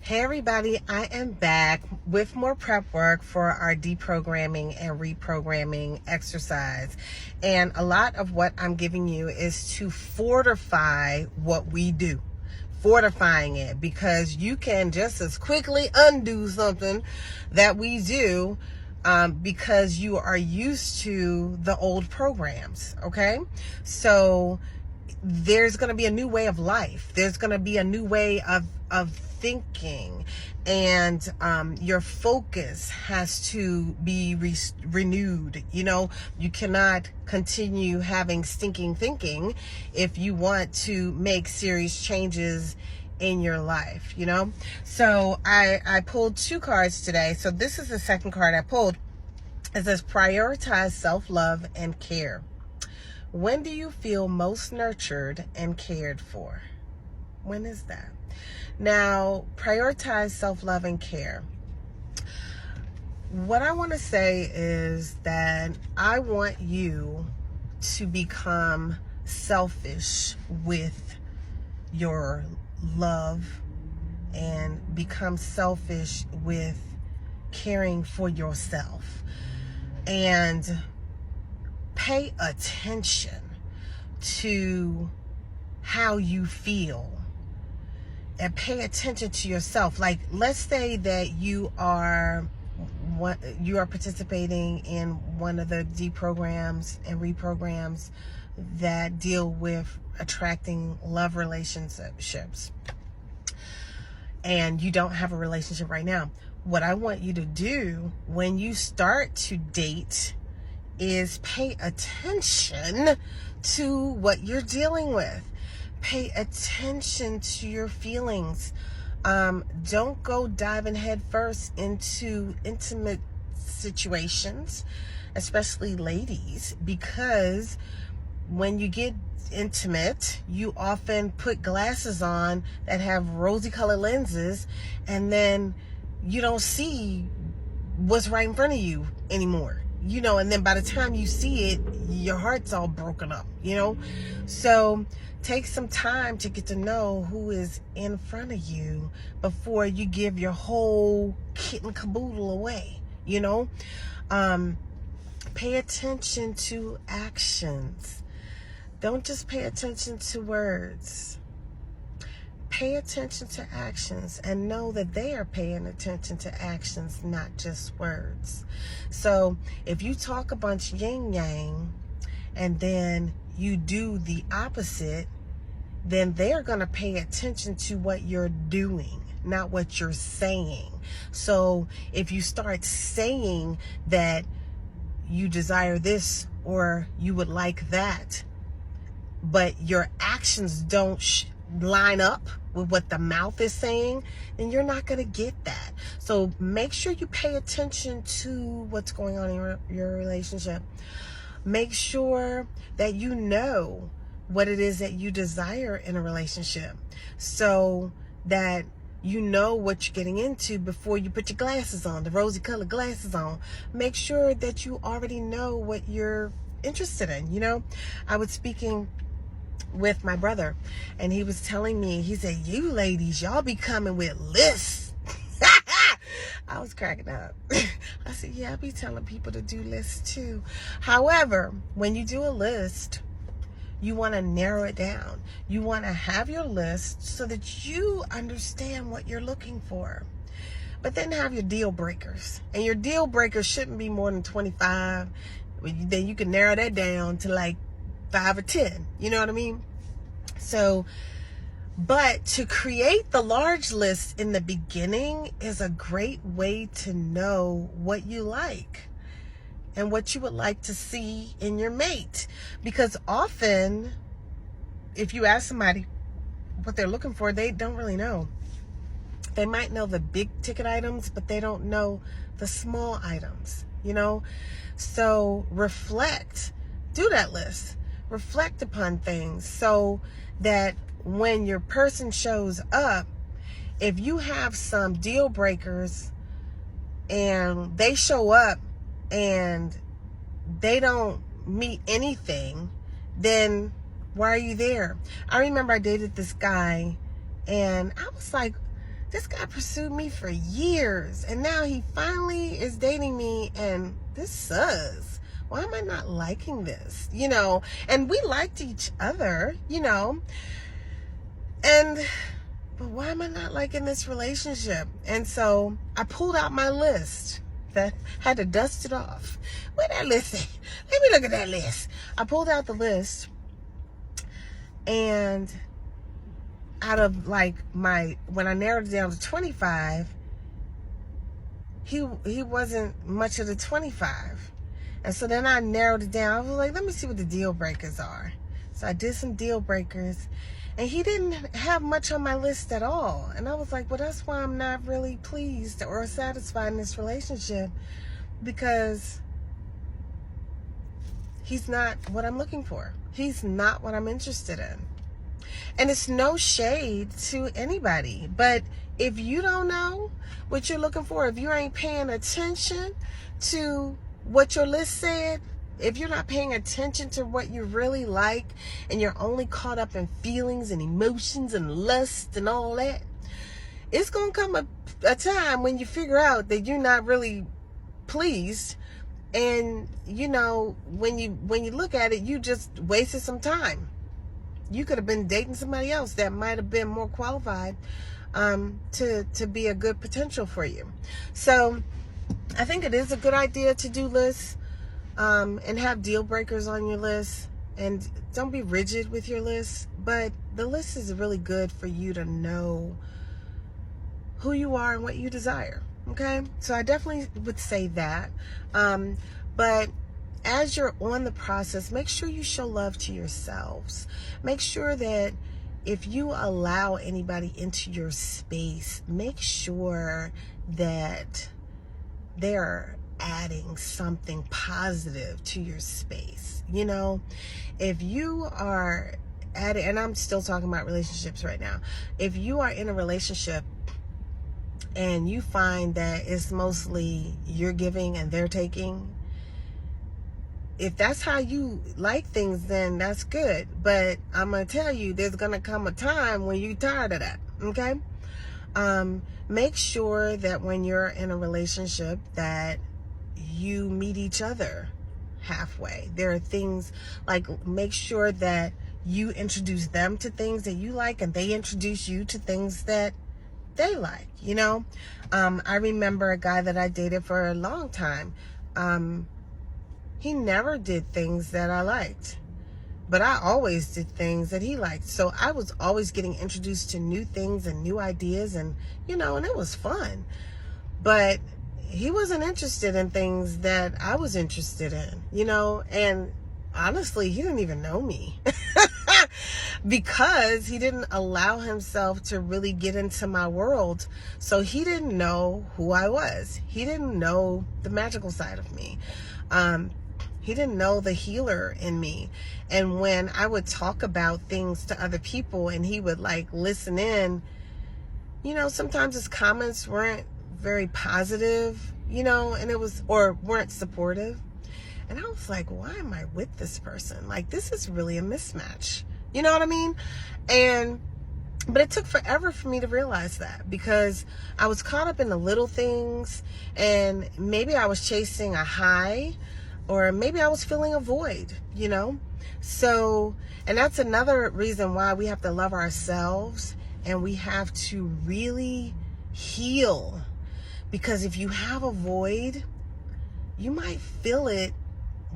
Hey everybody, I am back with more prep work for our deprogramming and reprogramming exercise. And a lot of what I'm giving you is to fortify what we do. Fortifying it, because you can just as quickly undo something that we do because you are used to the old programs, okay? So there's going to be a new way of life. There's going to be a new way of thinking, and your focus has to be renewed. You cannot continue having stinking thinking if you want to make serious changes in your life. So I pulled two cards today. So this is the second card I pulled. It says prioritize self-love and care. When do you feel most nurtured and cared for? When is that? Now, prioritize self-love and care. What I want to say is that I want you to become selfish with your love and become selfish with caring for yourself. And pay attention to how you feel and pay attention to yourself. Like, let's say that you are participating in one of the deprograms and reprograms that deal with attracting love relationships, and you don't have a relationship right now. What I want you to do when you start to date is pay attention to what you're dealing with. Pay attention to your feelings. Don't go diving head first into intimate situations, especially ladies, because when you get intimate, you often put glasses on that have rosy colored lenses, and then you don't see what's right in front of you anymore. And then by the time you see it, your heart's all broken up, So take some time to get to know who is in front of you before you give your whole kit and caboodle away, Pay attention to actions. Don't just pay attention to words. Pay attention to actions and know that they are paying attention to actions, not just words. So if you talk a bunch yin yang and then you do the opposite, then they're going to pay attention to what you're doing, not what you're saying. So if you start saying that you desire this or you would like that, but your actions don't line up with what the mouth is saying, then you're not going to get that. So make sure you pay attention to what's going on in your relationship. Make sure that you know what it is that you desire in a relationship, so that you know what you're getting into before you put your glasses on, the rosy colored glasses on. Make sure that you already know what you're interested in. I was speaking with my brother, and he was telling me, he said, you ladies, y'all be coming with lists. I was cracking up. I said, yeah, I be telling people to do lists too. However, when you do a list, you want to narrow it down. You want to have your list so that you understand what you're looking for. But then have your deal breakers. And your deal breakers shouldn't be more than 25. Then you can narrow that down to like 5 or 10. You know what I mean? So, but to create the large list in the beginning is a great way to know what you like and what you would like to see in your mate. Because often, if you ask somebody what they're looking for, they don't really know. They might know the big ticket items, but they don't know the small items, So reflect. Do that list. Reflect upon things so that when your person shows up, if you have some deal breakers and they show up and they don't meet anything, then why are you there? I remember I dated this guy, and I was like This guy pursued me for years, and now he finally is dating me, and this sucks. Why am I not liking this? And we liked each other, but why am I not liking this relationship? And so I pulled out my list. That had to dust it off. Where that list at? Let me look at that list. I pulled out the list, and out of when I narrowed it down to 25, he wasn't much of the 25. And so then I narrowed it down. I was like, let me see what the deal breakers are. So I did some deal breakers, and he didn't have much on my list at all. And I was like, well, that's why I'm not really pleased or satisfied in this relationship, because he's not what I'm looking for. He's not what I'm interested in. And it's no shade to anybody, but if you don't know what you're looking for, if you ain't paying attention to what your list said, if you're not paying attention to what you really like, and you're only caught up in feelings and emotions and lust and all that, it's going to come a time when you figure out that you're not really pleased. And, when you look at it, you just wasted some time. You could have been dating somebody else that might have been more qualified to be a good potential for you. So I think it is a good idea to do lists and have deal breakers on your list. And don't be rigid with your list, but the list is really good for you to know who you are and what you desire. Okay? So I definitely would say that. But as you're on the process, make sure you show love to yourselves. Make sure that if you allow anybody into your space, make sure that they're adding something positive to your space. If you are adding, and I'm still talking about relationships right now, if you are in a relationship and you find that it's mostly you're giving and they're taking, if that's how you like things, then that's good. But I'm going to tell you, there's going to come a time when you're tired of that. Okay? Make sure that when you're in a relationship that you meet each other halfway. There are things make sure that you introduce them to things that you like, and they introduce you to things that they like. I remember a guy that I dated for a long time. He never did things that I liked, but I always did things that he liked. So I was always getting introduced to new things and new ideas, and and it was fun. But he wasn't interested in things that I was interested in, and honestly, he didn't even know me because he didn't allow himself to really get into my world. So he didn't know who I was. He didn't know the magical side of me. He didn't know the healer in me. And when I would talk about things to other people and he would listen in, sometimes his comments weren't very positive, and weren't supportive. And I was like, why am I with this person? This is really a mismatch. You know what I mean? But it took forever for me to realize that, because I was caught up in the little things, and maybe I was chasing a high, or maybe I was filling a void, So, and that's another reason why we have to love ourselves, and we have to really heal. Because if you have a void, you might fill it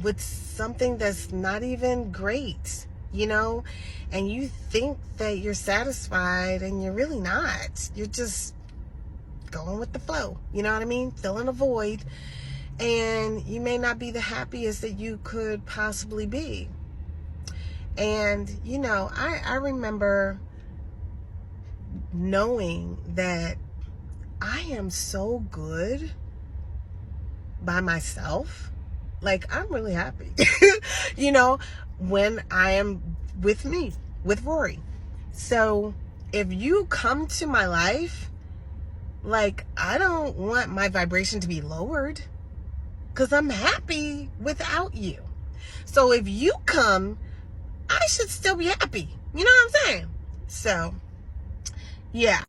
with something that's not even great, and you think that you're satisfied, and you're really not. You're just going with the flow. You know what I mean? Filling a void. And you may not be the happiest that you could possibly be. And, I remember knowing that I am so good by myself. I'm really happy, when I am with me, with Rorree. So if you come to my life, I don't want my vibration to be lowered, because I'm happy without you. So if you come, I should still be happy. You know what I'm saying? So, yeah.